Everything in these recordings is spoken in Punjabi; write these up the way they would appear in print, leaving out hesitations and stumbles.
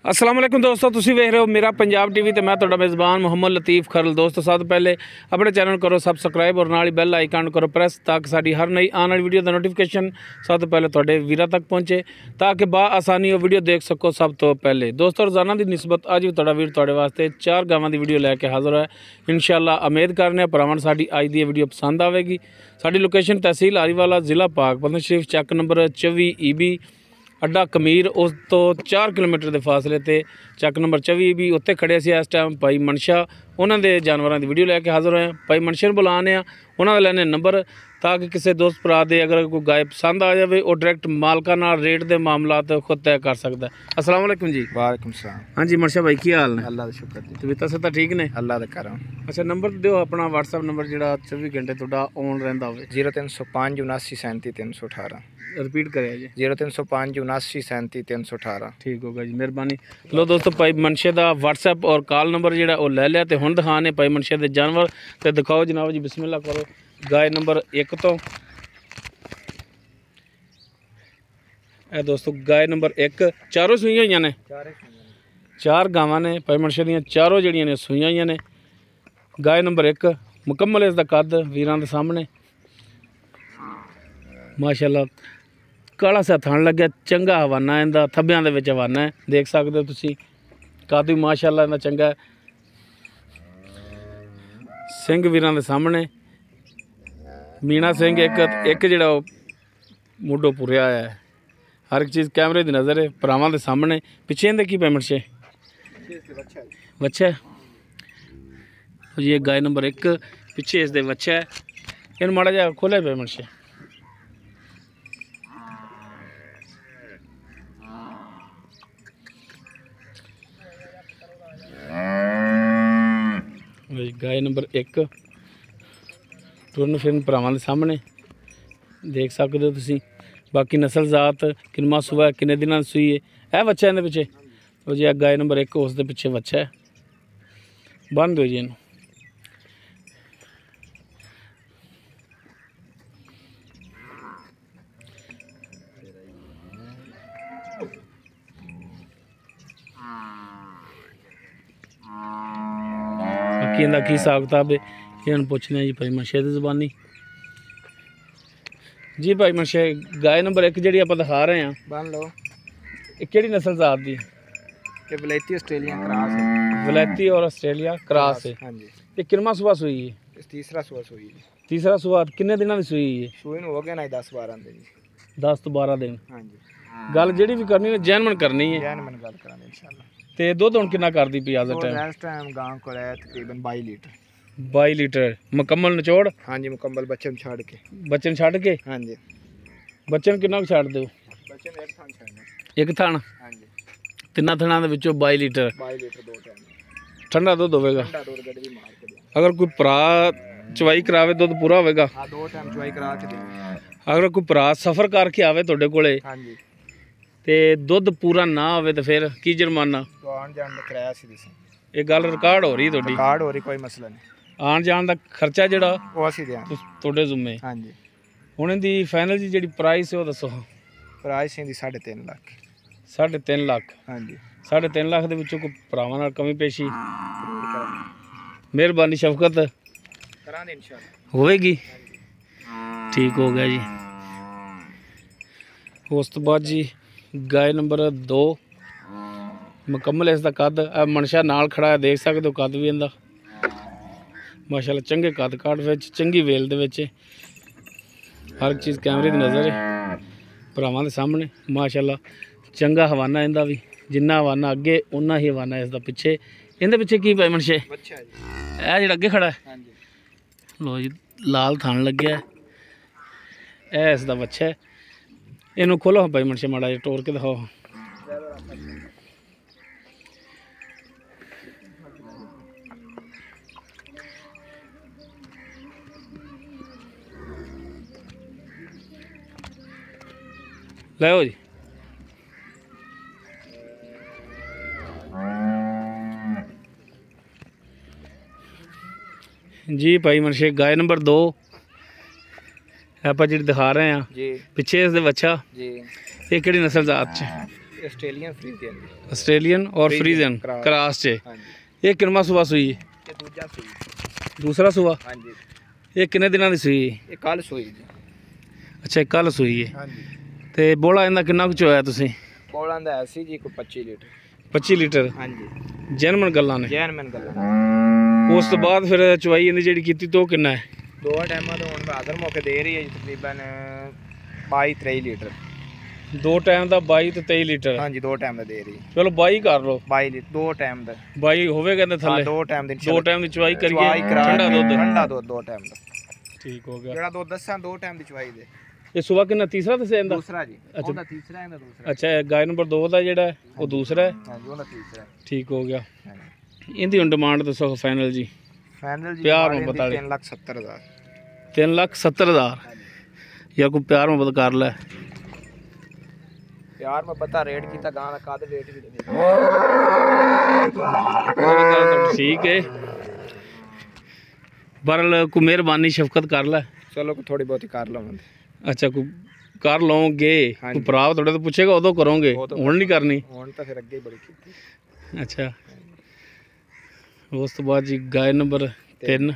अस्सलाम वालेकुम दोस्तों, तुसी वेख रहे हो मेरा पंजाब टीवी ते मैं तुहाडा मेज़बान मोहम्मद लतीफ़ खरल। दोस्तों सब तो पहले अपने चैनल करो सबसक्राइब और नाल ही बैल आइकन करो प्रेस ताकि साडी हर नई आने वाली वीडियो का नोटिफिकेशन सब तो पहले तुहाडे वीरां तक पहुँचे ताकि बा आसानी वो वीडियो देख सको सब तो पहले। दोस्तों रोज़ाना की निस्बत अज भी तुहाडा वीर तुहाडे वास्ते 4 गावां की वीडियो लैके हाज़र है। इंशाअल्लाह उम्मीद करने भरावां साडी अज दी वीडियो पसंद आएगी। साडी लोकेशन तहसील आरीवाला जिला पाकपतन शरीफ चक नंबर 24 EB अड्डा कमीर उस तो 4 किलोमीटर के फासले ते चक नंबर 24 भी उत्ते खड़े सी। इस टाइम भाई मनशा उन्होंने जानवरों की वीडियो लैके हाज़र होए। भाई मनशा नूं बुलाने उन्होंने लैने नंबर ताकि किसी दोस्त भरा दे अगर कोई गाय पसंद आ जाए वो डायरैक्ट मालका नाल रेट के मामलात खुद तय कर सकता है। अस्सलाम वालेकुम जी। वालेकुम सलाम। हाँ जी मनशा भाई की हाल ने? अल्लाह का शुक्र जी। तबीयत से ठीक ने? अल्लाह का करम। अच्छा नंबर दिओ अपना व्हाट्सएप नंबर जो 24 घंटे तुहाडा ऑन रहिंदा होवे। 0305 79 37 318। रिपीट करें जी। 0305 79 37 318। ठीक होगा जी, मेहरबानी। लो दोस्तों भाई मनशे का व्हाट्सएप और कॉल नंबर जो वो ले लिया तो हुण दिखाने भाई मनशे के जानवर तो दिखाओ जनाब जी। बिस्मिल्लाह करो। गाय नंबर 1 तो ए दोस्तों गाय नंबर 1 चारों सूइयां हुई ने, 4 गावां ने भाई मनशे दियां चारों जड़ियां ने सूइयां हुई ने। गाय नंबर 1 मुकम्मल इसका कद वीरां दे सामने माशाअल्लाह काला सा थण लग्या, चंगा हवाना इनका थब्बियां दे विच हवाना है, देख सकते हो तुसी। कद भी माशाअल्लाह इनका चंगा है। सिंह वीरां दे सामने मीना सिंह एक जिहड़ा मुड्ढों पुरिया आया है। हर एक चीज़ कैमरे की नज़र है। भरावां दे सामने पिछे इहदे की पेमेंट से बच्चा है ये गाय नंबर 1 पिछे इसके बच्चा है। इन माड़ा जा खोले पेमेंट से गाय नंबर 1 टुरन फिरन भरावां दे सामने देख सकते हो तुसी। बाकी नस्ल जात किन्ना सूआ किन्ने दिनों सूई है बच्चा इहदे पिछे वो जी गाय नंबर 1 उस दे पिछे बच्चा है। बन दो जी इनू। बाकी इनका की हिसाब किताब है इन्होंने पूछने जी भाई मनशे की जबानी। जी भाई मनशे गाय नंबर 1 जी आप दिखा रहे हैं बन लो। कि नस्ल जात की? ये वलैती ऑस्ट्रेलिया क्रॉस है। वलैती और ऑस्ट्रेलिया क्रॉस है। हाँ जी। ये किन्ना सुबह सूई है? तीसरा सुबह सुई है। तीसरा सुबह किन्ने दिनों की सूई है? सुई हो गया ना 10-12 दिन। 10 तो 12 दिन। हाँ जी। गल जी भी करनी है जैनमन करनी है। जैनमन गल करांगे इंशाल्लाह। ते दुध हुण किन्ना करदी पई आज टाइम? इस टाइम गांव को है तकरीबन 22 लीटर। 22 लीटर मुकम्मल निचोड़? हाँ जी मुकम्मल बच्चे में छाड़ के। बच्चे छड़ के? हाँ जी। बच्चे किन्ना छड़ दो? बच्चे में एक थान छाड़ना। एक थान? हाँ जी। तिना थाना दे विचों 22 लीटर 22 लीटर 2 टाइम ठंडा दुध होगा। ठंडा दूध गड्डी मार के दे। अगर कोई भरा चवाई करावे दुध पूरा होगा? हाँ 2 टाइम चवाई करा के देंगे। अगर कोई भरा सफ़र करके आवे तुहाडे कोले हाँ जी ते दुध पूरा ना होवे तो फिर की जुर्माना? तो आन जान का किराया सी दिस। ये गल रिकॉर्ड हो रही तुहाडी? कार्ड हो रही कोई मसला नहीं। आन जान का खर्चा जिहड़ा वो असी देंगे तुहाडे जुम्मे। हाँ जी। हुण इहदी फाइनल जी जिहड़ी प्राइस है वो दसो। प्राइस इहदी 3.5 लाख। 3.5 लाख? हाँ जी। 3.5 लाख दे विचों कोई भरावां नाल कमी पेशी मेहरबानी शफकत करांगे इंशाल्लाह होएगी। ठीक हो गया जी। उस तो बाद जी गाय नंबर 2 मुकम्मल इसका कद मनशा नाल खड़ा है, देख सकते हो कद भी इनका माशाल्लाह चंगे कद काट विच चंगी वेल दे विच हर एक चीज़ कैमरे की नज़र है। भरावां दे सामने माशाल्लाह चंगा हवाना इनका भी, जिन्ना हवाना अगे उन्ना ही हवाना इसका पिछे। इहदे पिछे की पाए मनशे? बच्चा जी ए जिहड़ा अगे खड़ा है? हाँ जी। लो जी लाल थान लग्या है इसका बच्चा है। इनू खोलो भाई मनशे माड़ा जी टोर के दिखाओ। लो जी जी भाई मनशे गाय नंबर 2 आप जी दिखा रहे हैं जी पिछे इसके बच्चा जी। ये किहड़ी नस्ल जात च? ਆਸਟ੍ਰੇਲੀਅਨ ਫਰੀਜ਼ੀਅਨ ਜੀ। ਆਸਟ੍ਰੇਲੀਅਨ ਔਰ ਫਰੀਜ਼ਨ ਕਰਾਸ। ਕਰਾਸ 'ਚ ਹਾਂਜੀ ਇਹ ਕਿੰਨਾ ਸੂਆ ਸੂਈ ਹੈ? ਇਹ ਦੂਜਾ ਸੂਈ। ਦੂਸਰਾ ਸੂਆ। ਹਾਂਜੀ ਇਹ ਕਿੰਨੇ ਦਿਨਾਂ ਦੀ ਸੂਈ ਹੈ? ਇਹ ਕੱਲ ਸੂਈ ਜੀ। ਅੱਛਾ ਕੱਲ ਸੂਈ ਹੈ। ਹਾਂਜੀ ਤੇ ਬੋਲਾ ਇਹਦਾ ਕਿੰਨਾ ਕੁ ਚੋਇਆ ਤੁਸੀਂ? ਕੋਲਾਂ ਦਾ ਸੀ ਜੀ ਕੋਈ 25 ਲੀਟਰ। 25 ਲੀਟਰ ਹਾਂਜੀ ਜੈਨਮਨ ਗੱਲਾਂ ਨੇ। ਜੈਨਮਨ ਗੱਲਾਂ। ਉਸ ਤੋਂ ਬਾਅਦ ਫਿਰ ਚਵਾਈ ਇਹਦੀ ਜਿਹੜੀ ਕੀਤੀ ਤੇ ਉਹ ਕਿੰਨਾ ਹੈ? ਦੋ ਟਾਈਮਾਂ ਤੋਂ ਹੁਣ ਬਹਾਦਰ ਮੌਕੇ ਦੇ ਰਹੀ ਹੈ ਜੀ ਤਕਰੀਬਨ 22-23 ਲੀਟਰ। ਦੋ ਟਾਈਮ ਦਾ 22 ਤੇ 23 ਲੀਟਰ। ਹਾਂਜੀ ਦੋ ਟਾਈਮ ਦਾ ਦੇ ਰਹੀ। ਚਲੋ 22 ਕਰ ਲਓ। 22 ਲੀਟਰ ਦੋ ਟਾਈਮ ਦਾ। 22 ਹੋਵੇ ਕਹਿੰਦੇ ਹਾਂ ਥੱਲੇ। ਦੋ ਟਾਈਮ ਦੇ ਦੋ ਟਾਈਮ ਦੀ ਚਵਾਈ ਕਰੀਏ। ਚਵਾਈ ਕਰਾ ਠੰਡਾ ਦੁੱਧ। ਠੰਡਾ ਦੁੱਧ ਦੋ ਟਾਈਮ ਦਾ। ਠੀਕ ਹੋ ਗਿਆ। ਜਿਹੜਾ ਦੁੱਧ ਦੱਸਾਂ ਦੋ ਟਾਈਮ ਦੀ ਚਵਾਈ ਦੇ। ਇਹ ਸੁਬਾ ਕਿੰਨਾ ਤੀਸਰਾ ਦੱਸਿਆ ਇਹਦਾ? ਦੂਸਰਾ ਜੀ। ਉਹਦਾ ਤੀਸਰਾ ਇਹਦਾ ਦੂਸਰਾ। ਅੱਛਾ ਇਹ ਗਾय ਨੰਬਰ 2 ਦਾ ਜਿਹੜਾ ਉਹ ਦੂਸਰਾ ਹੈ। ਹਾਂਜੀ ਉਹਦਾ ਤੀਸਰਾ। ਠੀਕ ਹੋ ਗਿਆ। ਹਾਂਜੀ ਇਹਦੀ ਹੁਣ ਡਿਮਾਂਡ ਦੱਸੋ ਫਾਈਨਲ ਜੀ। ਫਾਈਨਲ ਜੀ ਪਿਆਰ ਮੁਹੱਬਤ ਵਾਲੀ 3,70,000। 3,70,000 ਜਾਂ ਕੋਈ ਪਿਆਰ ਮੁਹੱਬਤ ਕਰ ਲੈ। ਪਿਆਰ ਮੈਂ ਪਤਾ ਰੇਟ ਕੀਤਾ ਗਾਂ ਦਾ ਕਾਦ ਰੇਟ ਵੀ ਦੇ ਠੀਕ ਹੈ ਬਰਲ ਕੋਈ ਮਿਹਰਬਾਨੀ ਸ਼ਫਕਤ ਕਰ ਲੈ। ਚਲੋ ਕੋਈ ਥੋੜੀ ਬਹੁਤੀ ਕਰ ਲਵਾਂਗੇ। ਅੱਛਾ ਕੋਈ ਕਰ ਲਓਗੇ ਕੋਈ ਭਰਾ ਤੁਹਾਡੇ ਤੋਂ ਪੁੱਛੇਗਾ ਉਦੋਂ ਕਰੋਗੇ ਹੁਣ ਨਹੀਂ ਕਰਨੀ? ਹੁਣ ਤਾਂ ਫਿਰ ਅੱਗੇ ਬੜੀ ਕੀਤੀ। ਅੱਛਾ ਉਸ ਤੋਂ ਬਾਅਦ ਜੀ ਗਾय ਨੰਬਰ 3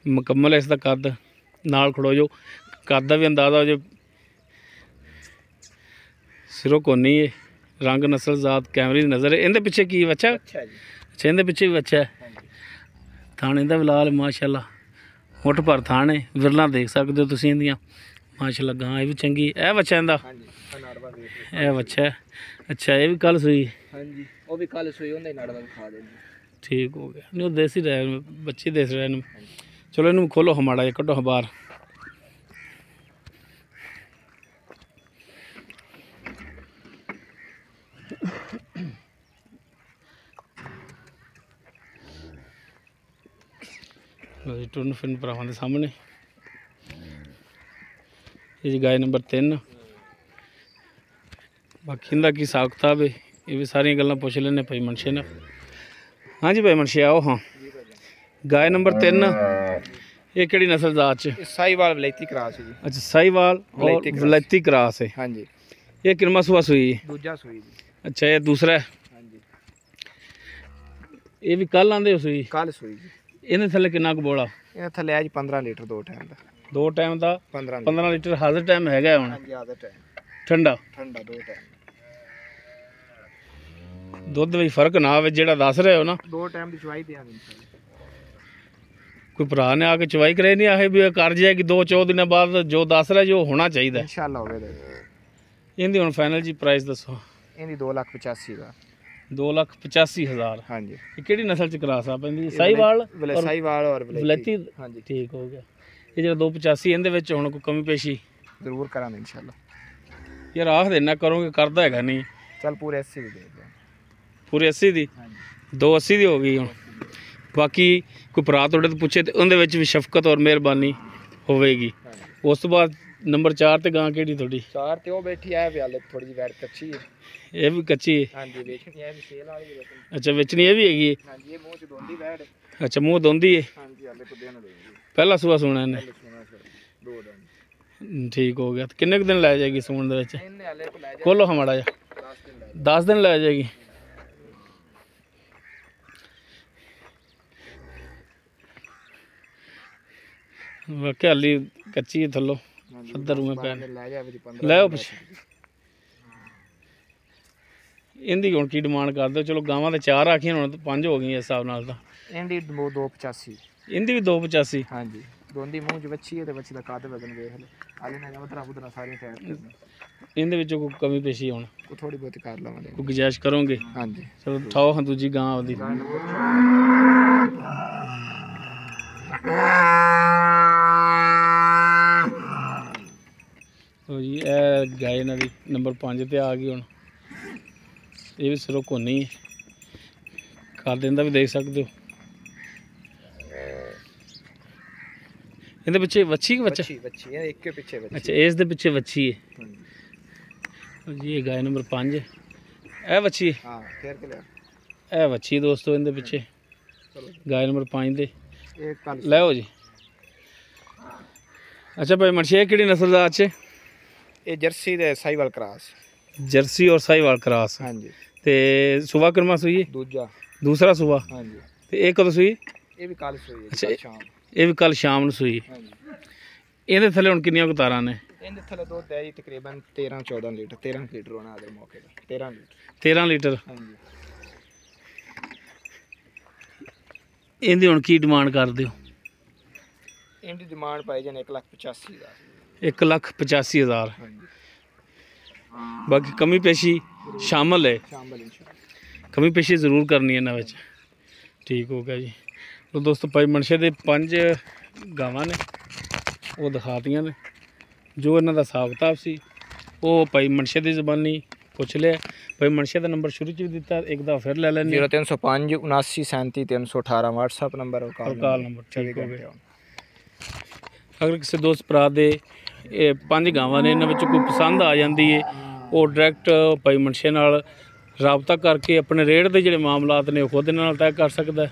ਮੁਕੰਮਲ ਇਸ ਦਾ ਕੱਦ ਨਾਲ ਖੜੋ ਜੋ ਕੱਦ ਦਾ ਵੀ ਅੰਦਾਜ਼ਾ ਹੋ ਜੇ। ਸਿਰੋਂ ਕੋਨੀ ਹੈ ਰੰਗ ਨਸਲ ਜ਼ਾਤ ਕੈਮਰੇ ਦੀ ਨਜ਼ਰ ਹੈ। ਇਹਦੇ ਪਿੱਛੇ ਕੀ ਬੱਚਾ? ਅੱਛਾ ਜੀ। ਅੱਛਾ ਇਹਦੇ ਪਿੱਛੇ ਵੀ ਬੱਚਾ ਹੈ। ਥਾਣੇ ਦਾ ਵੀ ਲਾਲ ਮਾਸ਼ਾਅੱਲਾ ਮੁੱਠ ਭਰ ਥਾਣੇ ਵਿਰਲਾ ਦੇਖ ਸਕਦੇ ਹੋ ਤੁਸੀਂ ਇਹਦੀਆਂ ਮਾਸ਼ਾਅੱਲਾ। ਗਾਂ ਇਹ ਵੀ ਚੰਗੀ। ਇਹ ਬੱਚਾ ਇਹਦਾ? ਹਾਂਜੀ ਨਾੜਵਾ ਵੇਖ। ਇਹ ਬੱਚਾ ਹੈ। ਅੱਛਾ ਇਹ ਵੀ ਕੱਲ ਸੂਈ? ਹਾਂਜੀ ਉਹ ਵੀ ਕੱਲ ਸੂਈ ਉਹਦਾ ਨਾੜਵਾ ਖਾ ਦੇਣੀ। ਠੀਕ ਹੋ ਗਿਆ। ਨਹੀਂ ਉਹ ਦੇਸੀ ਰਹਿ ਬੱਚੇ ਦੇਸ ਰਹਿ ਨੂੰ। ਚਲੋ ਇਹਨੂੰ ਖੋਲੋ ਹਮਾੜਾ ਜਿਹਾ ਕੱਢੋ ਬਾਹਰ। ਲੋ ਜੀ ਟੁਰਨ ਫਿਰਨ ਭਰਾਵਾਂ ਦੇ ਸਾਹਮਣੇ ਇਹ ਜੀ ਗਾय ਨੰਬਰ 3। ਬਾਕੀ ਇਹਦਾ ਕੀ ਹਿਸਾਬ ਕਿਤਾਬ ਹੈ ਇਹ ਵੀ ਸਾਰੀਆਂ ਗੱਲਾਂ ਪੁੱਛ ਲੈਣੇ ਭਾਈ ਮਨਸ਼ੇ ਨੇ। ਹਾਂਜੀ ਭਾਈ ਮਨਸ਼ੇ ਆਓ। ਹਾਂ ਗਾय ਨੰਬਰ 3 ਇਹ ਕਿਹੜੀ ਨਸਲ ਜ਼ਾਤ ਚ? ਸਾਈਵਾਲ ਵਲੈਤੀ ਕਰਾਸ ਜੀ। ਅੱਛਾ ਸਾਈਵਾਲ ਔਰ ਵਲੈਤੀ ਕਰਾਸ ਹੈ। ਹਾਂਜੀ ਇਹ ਕਿੰਨਾ ਸੂਆ ਸੂਈ ਹੈ? ਦੂਜਾ ਸੂਈ ਜੀ। ਅੱਛਾ ਇਹ ਦੂਸਰਾ ਹੈ। ਹਾਂਜੀ ਇਹ ਵੀ ਕੱਲ ਆਂਦੇ ਹੋ ਸੂਈ? ਕੱਲ ਸੂਈ ਜੀ। ਇਹਦੇ ਥੱਲੇ ਕਿੰਨਾ ਕੁ ਬੋਲਾ? ਇਹ ਥੱਲੇ ਆ ਜੀ 15 ਲੀਟਰ ਦੋ ਟਾਈਮ ਦਾ। ਦੋ ਟਾਈਮ ਦਾ 15 ਲੀਟਰ ਹਾਜ਼ਰ ਟਾਈਮ ਹੈਗਾ ਹੁਣ? ਹਾਂਜੀ ਆਦਰ ਟਾਈਮ ਠੰਡਾ ਠੰਡਾ ਦੋ ਟਾਈਮ ਦੁੱਧ ਵਿੱਚ ਫਰਕ ਨਾ ਆਵੇ ਜਿਹੜਾ ਦੱਸ ਰਹੇ ਹੋ ਨਾ। ਦੋ ਟਾਈਮ ਦੀ ਚਵਾਈ ਦੇਾਂਗੇ ਇਨਸ਼ਾਅੱਲਾ। ਕੋਈ ਭਰਾ ਨੇ ਆ ਕੇ ਚਵਾਈ ਕਰੇ ਨਹੀਂ ਆਹੇ ਵੀ ਕਰ ਜਾਏਗੀ 2-4 ਦਿਨਾਂ ਬਾਅਦ ਜੋ ਦੱਸ ਰਿਹਾ ਜੋ ਹੋਣਾ ਚਾਹੀਦਾ ਇਨਸ਼ਾਅੱਲਾ ਹੋਵੇ। ਇਹਦੀ ਹੁਣ ਫਾਈਨਲ ਜੀ ਪ੍ਰਾਈਸ ਦੱਸੋ? ਇਹਦੀ 2,85,000। 2,85,000। ਹਾਂਜੀ ਇਹ ਕਿਹੜੀ ਨਸਲ ਚ ਕਰਾਸ ਆ ਪੈਂਦੀ? ਸਾਈਵਾਲ? ਸਾਈਵਾਲ ਔਰ ਵਲੈਤੀ। ਹਾਂਜੀ ਠੀਕ ਹੋ ਗਿਆ। ਇਹ ਜਿਹੜਾ 285 ਇਹਦੇ ਵਿੱਚ ਹੁਣ ਕੋਈ ਕਮੀ ਪੇਸ਼ੀ ਜ਼ਰੂਰ ਕਰਾਂਗੇ ਇਨਸ਼ਾਅੱਲਾ। ਯਾਰ ਆਖ ਦੇਣਾ ਕਰੋਗੇ ਕਰਦਾ ਹੈਗਾ ਨਹੀਂ। ਚੱਲ ਪੂਰੇ 80 ਦੀ ਦੇ ਦਿਓ। ਪੂਰੇ 80 ਦੀ? 280 ਦੀ ਹੋ ਗਈ ਹੁਣ। ਬਾਕੀ ਕੋਈ ਭਰਾ ਤੁਹਾਡੇ ਤੋਂ ਪੁੱਛੇ ਤੇ ਉਹਦੇ ਵਿੱਚ ਵੀ ਸ਼ਫਕਤ ਔਰ ਮਿਹਰਬਾਨੀ ਹੋਵੇਗੀ। ਉਸ ਤੋਂ ਬਾਅਦ ਨੰਬਰ 4 ਤੇ ਗਾਂ ਕਿਹੜੀ ਤੁਹਾਡੀ? 4 ਤੇ ਉਹ ਬੈਠੀ ਆ ਵੀ ਹਾਲੇ ਥੋੜੀ ਜਿਹੀ ਵੈਟ ਕੱਚੀ ਹੈ। ਇਹ ਵੀ ਕੱਚੀ ਹੈ? ਹਾਂਜੀ ਵੇਚਣੀ ਹੈ ਵੀ ਸੇਲ ਵਾਲੀ ਹੈ। ਅੱਛਾ ਵੇਚਣੀ ਇਹ ਵੀ ਹੈਗੀ ਹੈ? ਹਾਂਜੀ ਇਹ ਮੂੰਹ ਚ ਦੋਂਦੀ ਵੈਟ। ਅੱਛਾ ਮੂੰਹ ਦੋਂਦੀ ਹੈ? ਹਾਂਜੀ ਹਾਲੇ ਕੋ ਦੇਣ ਦੇਗੀ। ਪਹਿਲਾ ਸੂਆ ਸੁਣਾ ਇਹਨੇ? ਦੋ ਦਿਨ। ਠੀਕ ਹੋ ਗਿਆ। ਕਿੰਨੇ ਕੁ ਦਿਨ ਲੈ ਜਾਏਗੀ ਸੂਣ ਦੇ ਵਿੱਚ? ਇਹਨੇ ਹਾਲੇ ਕੋ ਲੈ ਜਾ। ਖੋਲੋ ਹਮਾੜਾ ਜਿਹਾ। 10 ਦਿਨ ਲੈ ਜਾਏਗੀ। ਵਾਕਿਆ ਹਾਲੀ ਕੱਚੀ ਹੈ ਥੱਲੋਂ ਫੱਦਰ ਮੈਂ ਪੈਣ ਲੈ ਆਓ ਪਿੱਛੇ। ਇਹਦੀ ਹੁਣ ਕੀ ਡਿਮਾਂਡ ਕਰਦੇ ਹੋ? ਚਲੋ ਗਾਵਾਂ ਦੇ 4 ਆਖੀਆਂ ਹੁਣ 5 ਹੋ ਗਈਆਂ ਇਸ ਹਿਸਾਬ ਨਾਲ ਤਾਂ। ਇਹਦੀ 285। ਇਹਦੀ ਵੀ 285? ਹਾਂਜੀ ਦੋਂਦੀ ਮੂੰਹ ਚ ਵੱਛੀ ਹੈ ਤੇ ਵੱਛੀ ਦਾ ਕੱਦ ਵਜਨ ਵੇਖ ਲੈ। ਹਾਲੇ ਨਾ ਮਤਰਾ ਬੁਦਰਾ ਸਾਰੀਆਂ ਟਾਇਰ ਇਹਦੇ ਵਿੱਚੋਂ ਕੋਈ ਕਮੀ ਪੇਸ਼ੀ ਹੁਣ ਕੋਈ ਥੋੜੀ ਬਹੁਤੀ ਕਰ ਲਵਾਂਗੇ। ਕੋਈ ਗੁਜਾਇਸ਼ ਕਰੋਗੇ? ਹਾਂਜੀ ਚਲੋ ਠਾਓ ਹਾਂ ਦੂਜੀ ਗਾਂ ਉਹਦੀ। ਲੋ ਜੀ ਇਹ ਗਾय ਇਹਨਾਂ ਦੀ ਨੰਬਰ 5 ਤੇ ਆ ਗਈ ਹੁਣ। ਇਹ ਵੀ ਸਿਰੋਂ ਕੋਨੀ ਹੈ। ਕਰ ਦਿੰਦਾ ਵੀ ਦੇਖ ਸਕਦੇ ਹੋ। ਇਹਦੇ ਪਿੱਛੇ ਵੱਛੀ ਕਿ ਬੱਚਾ? ਵੱਛੀ ਇਹ ਇੱਕ ਪਿੱਛੇ ਵੱਛੀ। ਅੱਛਾ ਇਸ ਦੇ ਪਿੱਛੇ ਵੱਛੀ ਹੈ ਜੀ। ਇਹ ਗਾय ਨੰਬਰ 5 ਇਹ ਵੱਛੀ? ਹਾਂ ਫੇਰ ਕਿ ਲੈ ਇਹ ਵੱਛੀ ਦੋਸਤੋ ਇਹਦੇ ਪਿੱਛੇ ਗਾय ਨੰਬਰ 5 ਦੇ। ਇਹ ਕੱਲ ਲੈ ਜੀ। ਅੱਛਾ ਭਾਈ ਮਨਸ਼ੇ ਕਿਹੜੀ ਨਸਲ ਦਾ ਅੱਜ? ਇਹ ਜਰਸੀ ਦੇ ਸਾਈਵਾਲ ਕਰਾਸ। जर्सी और साहिवाल क्रॉस हाँ जी ते सुबह करमा सूई है दूजा दूसरा सुबह हाँ जी ते ये कदों सूई ये भी कल सोई है अच्छा, कल शाम ये भी कल शाम ਨੂੰ ਸੂਈ हाँ जी ਇਹਦੇ ਥੱਲੇ ਹੁਣ ਕਿੰਨੀਆਂ ਕੁਤਾਰਾਂ ਨੇ ਇਹਦੇ ਥੱਲੇ ਦੁੱਧ ਹੈ ਜੀ ਤਕਰੀਬਨ 13-14 ਲੀਟਰ 13 ਲੀਟਰ ਹੋਣਾ ਆਦੇ ਮੌਕੇ ਦਾ 13 ਲੀਟਰ 13 ਲੀਟਰ हाँ जी ਇਹਦੀ ਹੁਣ ਕੀ ਡਿਮਾਂਡ ਕਰਦੇ ਹੋ ਇਹਦੀ ਡਿਮਾਂਡ ਪਾਈ ਜਾਨ 1,85,000 1,85,000 हाँ जी ਬਾਕੀ ਕਮੀ ਪੇਸ਼ੀ ਸ਼ਾਮਲ ਹੈ ਸ਼ਾਮਲ इंशाल्लाह ਕਮੀ ਪੇਸ਼ੀ ਜ਼ਰੂਰ ਕਰਨੀ ਹੈ ਇਹਨਾਂ ਵਿੱਚ ਠੀਕ ਹੋ ਗਿਆ ਜੀ ਤੋ ਦੋਸਤੋ ਭਾਈ ਮਨਸ਼ੇ ਦੇ 5 ਗਾਵਾਂ ਨੇ ਉਹ ਦਿਖਾਤੀਆਂ ਨੇ ਜੋ ਇਹਨਾਂ ਦਾ ਹਿਸਾਬ ਕਿਤਾਬ ਸੀ ਉਹ ਭਾਈ ਮਨਸ਼ੇ ਦੀ ਜ਼ਬਾਨੀ ਪੁੱਛ ਲਿਆ ਭਾਈ ਮਨਸ਼ੇ ਦਾ ਨੰਬਰ ਸ਼ੁਰੂ ਚ ਵੀ ਦਿੱਤਾ ਇੱਕ ਦਾ ਫਿਰ ਲੈ ਲੈਣੇ 0305 79 37 318 WhatsApp ਨੰਬਰ ਔਰ ਕਾਲ ਨੰਬਰ ਠੀਕ ਹੋ ਗਿਆ ਅਗਰ ਕਿਸੇ ਦੋਸਤ ਭਰਾ ਦੇ ਇਹ 5 ਗਾਵਾਂ ਨੇ ਇਹਨਾਂ ਵਿੱਚ ਕੋਈ ਪਸੰਦ ਆ ਜਾਂਦੀ ਹੈ ਉਹ ਡਾਇਰੈਕਟ ਭਾਈ ਮਨਸ਼ੇ ਨਾਲ ਰਾਬਤਾ ਕਰਕੇ ਆਪਣੇ ਰੇਟ ਦੇ ਜਿਹੜੇ ਮਾਮਲਾਤ ਨੇ ਉਹ ਖੁਦ ਇਹਨਾਂ ਨਾਲ ਤੈਅ ਕਰ ਸਕਦਾ ਹੈ।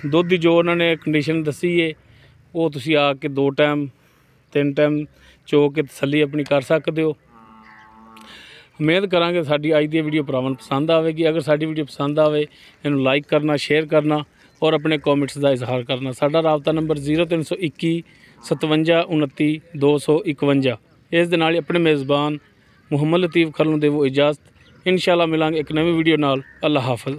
ਦੁੱਧ ਦੀ ਜੋ ਉਹਨਾਂ ਨੇ ਕੰਡੀਸ਼ਨ ਦੱਸੀ ਹੈ ਉਹ ਤੁਸੀਂ ਆ ਕੇ 2 ਟਾਈਮ 3 ਟਾਈਮ ਚੋ ਕੇ ਤਸੱਲੀ ਆਪਣੀ ਕਰ ਸਕਦੇ ਹੋ। ਉਮੀਦ ਕਰਾਂਗੇ ਸਾਡੀ ਅੱਜ ਦੀ ਵੀਡੀਓ ਭਰਾਵਾਂ ਨੂੰ ਪਸੰਦ ਆਵੇਗੀ। ਅਗਰ ਸਾਡੀ ਵੀਡੀਓ ਪਸੰਦ ਆਵੇ ਇਹਨੂੰ ਲਾਈਕ ਕਰਨਾ, ਸ਼ੇਅਰ ਕਰਨਾ ਔਰ ਆਪਣੇ ਕਮੈਂਟਸ ਦਾ ਇਜ਼ਹਾਰ ਕਰਨਾ। ਸਾਡਾ ਰਾਬਤਾ ਨੰਬਰ 0321 57 29 251। ਇਸ ਦੇ ਨਾਲ ਹੀ ਆਪਣੇ ਮੇਜ਼ਬਾਨ ਮੁਹੰਮਦ ਲਤੀਫ ਖਰਲ ਨੂੰ ਦੇਵੋ ਇਜਾਜ਼ਤ। इंशाल्लाह मिलांगे एक नवी वीडियो नाल। अल्लाह हाफ़िज़।